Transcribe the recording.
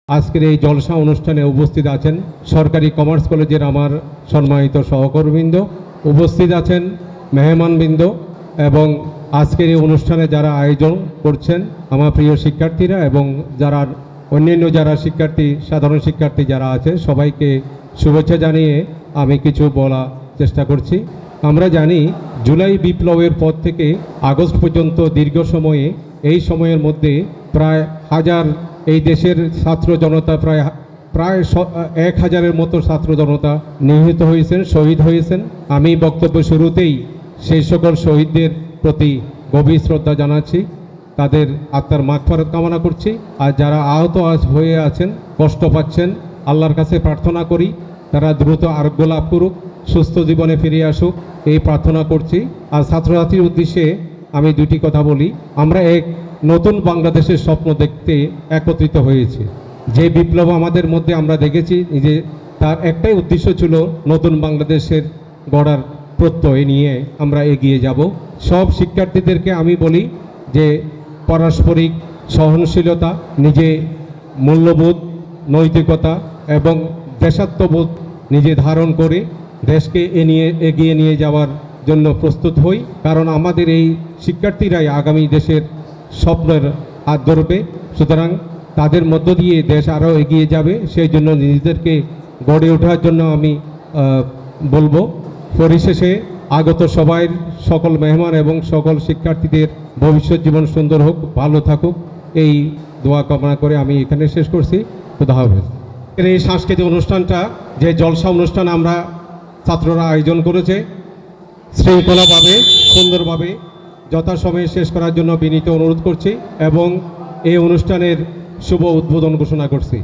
আজকের এই জলসা অনুষ্ঠানে উপস্থিত আছেন সরকারি কমার্স কলেজের আমার সম্মানিত সহকর্মীবৃন্দ, উপস্থিত আছেন মেহমানবৃন্দ এবং আজকের এই অনুষ্ঠানে যারা আয়োজন করছেন আমার প্রিয় শিক্ষার্থীরা এবং যারা অন্যান্য যারা শিক্ষার্থী, সাধারণ শিক্ষার্থী যারা আছে, সবাইকে শুভেচ্ছা জানিয়ে আমি কিছু বলার চেষ্টা করছি। আমরা জানি জুলাই বিপ্লবের পর থেকে আগস্ট পর্যন্ত দীর্ঘ সময়ে, এই সময়ের মধ্যে প্রায় হাজার এই দেশের ছাত্র জনতা প্রায় 1000-এর মতো ছাত্র জনতা নিহত হয়েছেন, শহীদ হয়েছেন। আমি বক্তব্য শুরুতেই সেই সকল শহীদদের প্রতি গভীর শ্রদ্ধা জানাচ্ছি, তাদের আত্মার মাগফিরাত কামনা করছি। আর যারা আহত হয়ে আছেন, কষ্ট পাচ্ছেন, আল্লাহর কাছে প্রার্থনা করি তারা দ্রুত আরোগ্য লাভ করুক, সুস্থ জীবনে ফিরে আসুক, এই প্রার্থনা করছি। আর ছাত্রছাত্রীর উদ্দেশ্যে আমি দুটি কথা বলি। আমরা এক নতুন বাংলাদেশের স্বপ্ন দেখতে একত্রিত হয়েছি। যে বিপ্লব আমাদের মধ্যে আমরা দেখেছি, যে তার একটাই উদ্দেশ্য ছিল নতুন বাংলাদেশের গড়ার প্রত্যয় নিয়ে আমরা এগিয়ে যাব। সব শিক্ষার্থীদেরকে আমি বলি যে পারস্পরিক সহনশীলতা, নিজে মূল্যবোধ, নৈতিকতা এবং দেশাত্মবোধ নিজে ধারণ করে দেশকে এগিয়ে নিয়ে যাওয়ার জন্য প্রস্তুত হই। কারণ আমাদের এই শিক্ষার্থীরাই আগামী দেশের স্বপ্নের হাত ধরবে। সুতরাং তাদের মধ্য দিয়ে দেশ আরও এগিয়ে যাবে, সেই জন্য নিজেদেরকে গড়ে ওঠার জন্য আমি বলবো। পরিশেষে আগত সবাই, সকল মেহমান এবং সকল শিক্ষার্থীদের ভবিষ্যৎ জীবন সুন্দর হোক, ভালো থাকুক, এই দোয়া কামনা করে আমি এখানে শেষ করছি। খুদা হাফেজ। এই সাংস্কৃতিক অনুষ্ঠানটা, যে জলসা অনুষ্ঠান আমরা ছাত্ররা আয়োজন করেছে, শৃঙ্খলাভাবে সুন্দরভাবে যথাসময়ে শেষ করার জন্য বিনীত অনুরোধ করছি এবং এই অনুষ্ঠানের শুভ উদ্বোধন ঘোষণা করছি।